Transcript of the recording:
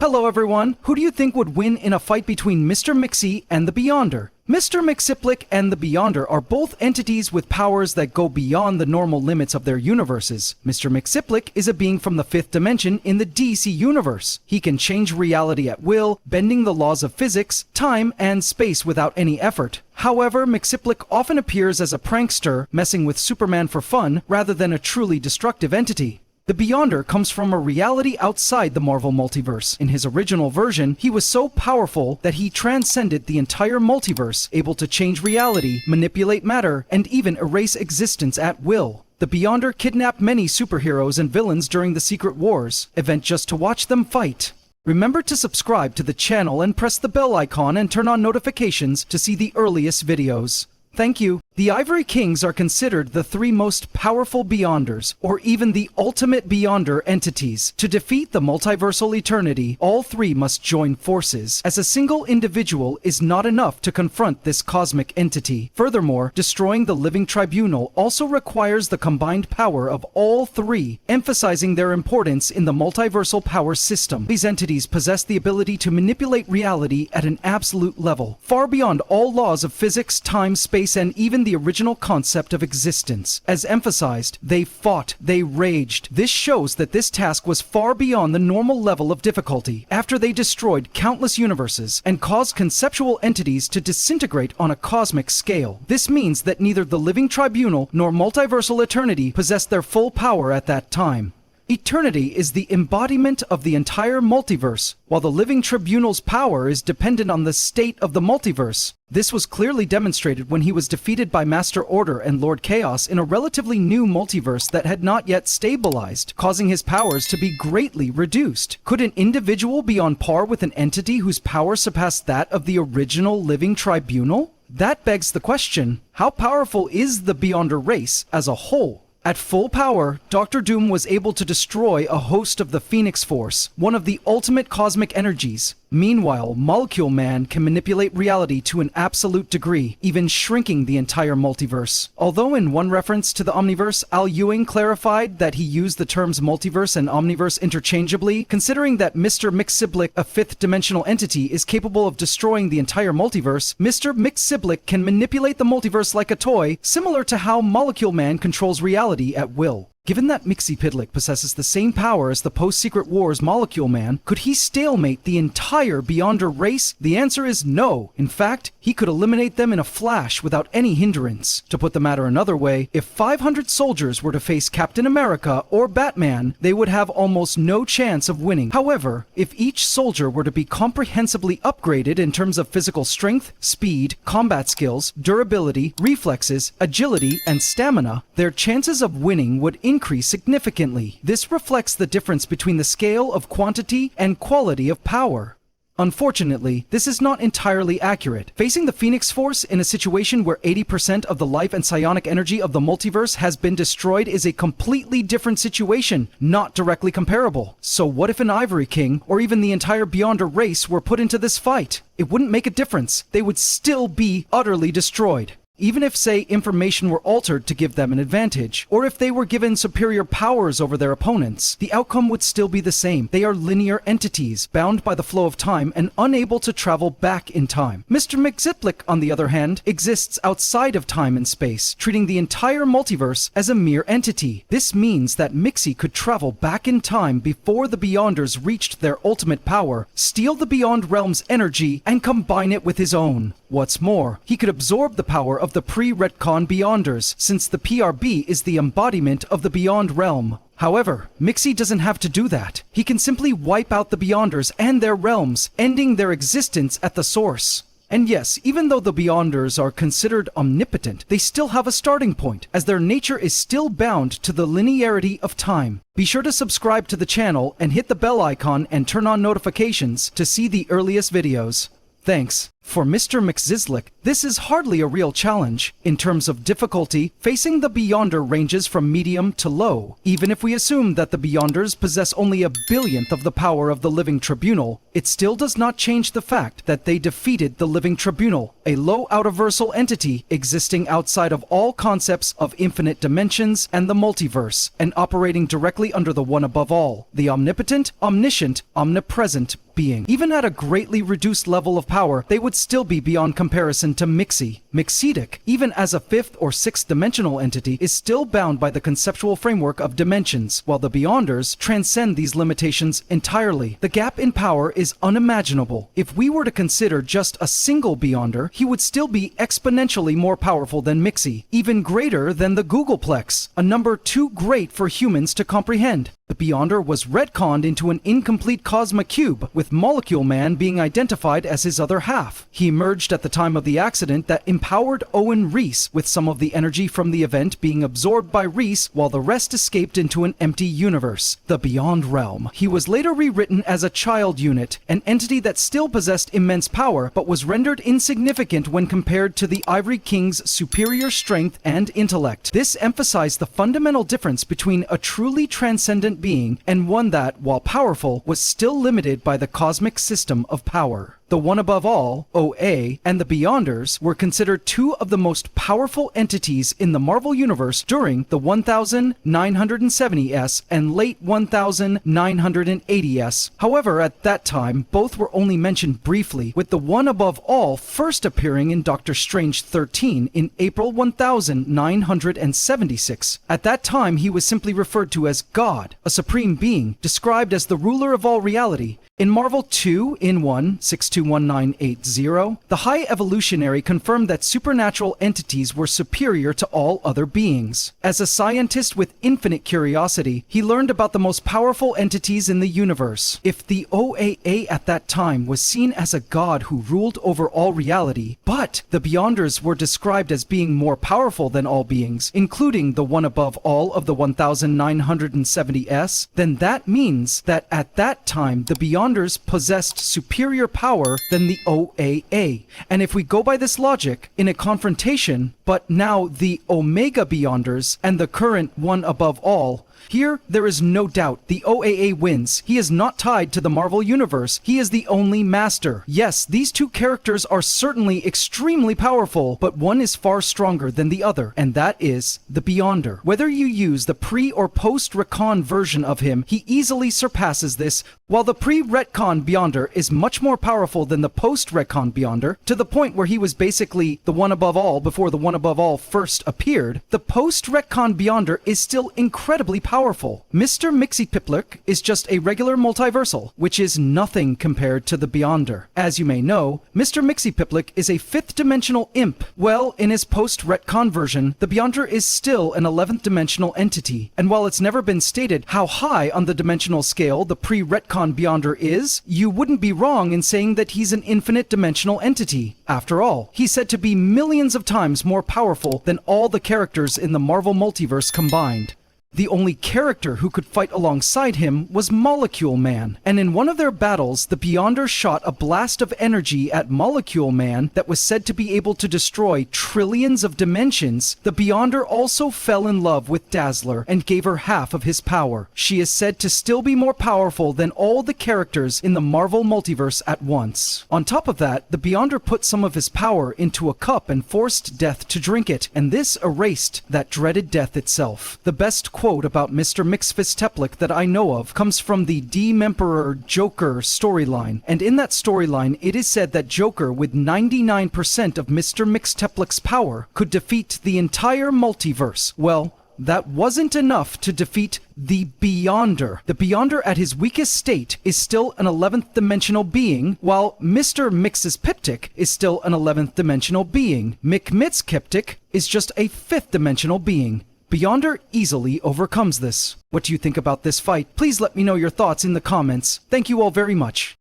Hello everyone, who do you think would win in a fight between Mr. Mxy and the Beyonder? Mr. Mxyzptlk and the Beyonder are both entities with powers that go beyond the normal limits of their universes. Mr. Mxyzptlk is a being from the 5th dimension in the DC universe. He can change reality at will, bending the laws of physics, time, and space without any effort. However, Mxyzptlk often appears as a prankster, messing with Superman for fun, rather than a truly destructive entity. The Beyonder comes from a reality outside the Marvel multiverse. In his original version, he was so powerful that he transcended the entire multiverse, able to change reality, manipulate matter, and even erase existence at will. The Beyonder kidnapped many superheroes and villains during the Secret Wars, event just to watch them fight. Remember to subscribe to the channel and press the bell icon and turn on notifications to see the earliest videos. Thank you. The Ivory Kings are considered the 3 most powerful Beyonders, or even the ultimate Beyonder entities. To defeat the multiversal eternity, all 3 must join forces, as a single individual is not enough to confront this cosmic entity. Furthermore, destroying the living tribunal also requires the combined power of all 3, emphasizing their importance in the multiversal power system. These entities possess the ability to manipulate reality at an absolute level, far beyond all laws of physics, time, space, and even the original concept of existence. As emphasized, they fought, they raged. This shows that this task was far beyond the normal level of difficulty. After they destroyed countless universes and caused conceptual entities to disintegrate on a cosmic scale. This means that neither the living tribunal nor multiversal eternity possessed their full power at that time. Eternity is the embodiment of the entire multiverse, while the living tribunal's power is dependent on the state of the multiverse. This was clearly demonstrated when he was defeated by Master Order and Lord Chaos in a relatively new multiverse that had not yet stabilized, causing his powers to be greatly reduced. Could an individual be on par with an entity whose power surpassed that of the original living tribunal? That begs the question, how powerful is the Beyonder race as a whole? At full power, Dr. Doom was able to destroy a host of the Phoenix Force, one of the ultimate cosmic energies. Meanwhile, Molecule Man can manipulate reality to an absolute degree, even shrinking the entire multiverse. Although in one reference to the Omniverse, Al Ewing clarified that he used the terms multiverse and omniverse interchangeably, considering that Mr. Mxyzptlk, a 5th dimensional entity, is capable of destroying the entire multiverse, Mr. Mxyzptlk can manipulate the multiverse like a toy, similar to how Molecule Man controls reality at will. Given that Mxyzptlk possesses the same power as the post-Secret Wars Molecule Man, could he stalemate the entire Beyonder race? The answer is no. In fact, he could eliminate them in a flash without any hindrance. To put the matter another way, if 500 soldiers were to face Captain America or Batman, they would have almost no chance of winning. However, if each soldier were to be comprehensively upgraded in terms of physical strength, speed, combat skills, durability, reflexes, agility, and stamina, their chances of winning would increase significantly. This reflects the difference between the scale of quantity and quality of power. Unfortunately, this is not entirely accurate. Facing the Phoenix Force in a situation where 80% of the life and psionic energy of the multiverse has been destroyed is a completely different situation, not directly comparable. So what if an Ivory King, or even the entire Beyonder race, were put into this fight? It wouldn't make a difference. They would still be utterly destroyed. Even if, say, information were altered to give them an advantage, or if they were given superior powers over their opponents, the outcome would still be the same. They are linear entities, bound by the flow of time and unable to travel back in time. Mr. Mxyzptlk, on the other hand, exists outside of time and space, treating the entire multiverse as a mere entity. This means that Mxy could travel back in time before the Beyonders reached their ultimate power, steal the Beyond Realm's energy, and combine it with his own. What's more, he could absorb the power of the pre-retcon Beyonders, since the PRB is the embodiment of the Beyond Realm. However, Mxy doesn't have to do that. He can simply wipe out the Beyonders and their realms, ending their existence at the source. And yes, even though the Beyonders are considered omnipotent, they still have a starting point, as their nature is still bound to the linearity of time. Be sure to subscribe to the channel and hit the bell icon and turn on notifications to see the earliest videos. Thanks. For Mr. Mxyzptlk, this is hardly a real challenge. In terms of difficulty, facing the Beyonder ranges from medium to low. Even if we assume that the Beyonders possess only a billionth of the power of the Living Tribunal, it still does not change the fact that they defeated the Living Tribunal, a low outerversal entity existing outside of all concepts of infinite dimensions and the multiverse, and operating directly under the one above all, the omnipotent, omniscient, omnipresent being. Even at a greatly reduced level of power, they would still be beyond comparison to Mxyzptlk, even as a fifth or sixth dimensional entity, is still bound by the conceptual framework of dimensions, while the Beyonders transcend these limitations entirely. The gap in power is unimaginable. If we were to consider just a single Beyonder, he would still be exponentially more powerful than Mxy, even greater than the Mxyzptlk, a number too great for humans to comprehend. The Beyonder was retconned into an incomplete cosmic cube, with Molecule Man being identified as his other half. He emerged at the time of the accident that empowered Owen Reese, with some of the energy from the event being absorbed by Reese, while the rest escaped into an empty universe, the Beyond Realm. He was later rewritten as a child unit, an entity that still possessed immense power, but was rendered insignificant when compared to the Ivory King's superior strength and intellect. This emphasized the fundamental difference between a truly transcendent being and one that, while powerful, was still limited by the cosmic system of power. The One Above All, OA, and the Beyonders were considered two of the most powerful entities in the Marvel Universe during the 1970s and late 1980s. However, at that time, both were only mentioned briefly, with the One Above All first appearing in Doctor Strange 13 in April 1976. At that time, he was simply referred to as God, a supreme being, described as the ruler of all reality. In Marvel 2-in-1, 621980, the High Evolutionary confirmed that supernatural entities were superior to all other beings. As a scientist with infinite curiosity, he learned about the most powerful entities in the universe. If the OAA at that time was seen as a god who ruled over all reality, but the Beyonders were described as being more powerful than all beings, including the One Above All of the 1970s, then that means that at that time the Beyonders possessed superior power than the OAA. And if we go by this logic, in a confrontation, but now the Omega Beyonders and the current One Above All, here, there is no doubt the OAA wins. He is not tied to the Marvel Universe. He is the only master. Yes, these two characters are certainly extremely powerful, but one is far stronger than the other, and that is the Beyonder. Whether you use the pre- or post-retcon version of him, he easily surpasses this. While the pre-retcon Beyonder is much more powerful than the post-retcon Beyonder, to the point where he was basically the One Above All before the One Above All first appeared, the post-retcon Beyonder is still incredibly powerful. Mr. Mxyzptlk is just a regular multiversal, which is nothing compared to the Beyonder. As you may know, Mr. Mxyzptlk is a fifth-dimensional imp. Well, in his post-retcon version, the Beyonder is still an 11th dimensional entity, and while it's never been stated how high on the dimensional scale the pre-retcon Beyonder is, you wouldn't be wrong in saying that he's an infinite dimensional entity. After all, he's said to be millions of times more powerful than all the characters in the Marvel Multiverse combined. The only character who could fight alongside him was Molecule Man, and in one of their battles, the Beyonder shot a blast of energy at Molecule Man that was said to be able to destroy trillions of dimensions. The Beyonder also fell in love with Dazzler and gave her half of his power. She is said to still be more powerful than all the characters in the Marvel Multiverse at once. On top of that, the Beyonder put some of his power into a cup and forced Death to drink it, and this erased that dreaded death itself. The best quote about Mr. Mxyzptlk that I know of comes from the Dememperor Joker storyline, and in that storyline it is said that Joker, with 99% of Mr. Mxyzptlk's power, could defeat the entire multiverse. Well, that wasn't enough to defeat the Beyonder. The Beyonder at his weakest state is still an 11th dimensional being, while Mr. Mxyzptlk is still an 11th dimensional being. Mxyzptlk is just a 5th dimensional being. Beyonder easily overcomes this. What do you think about this fight? Please let me know your thoughts in the comments. Thank you all very much.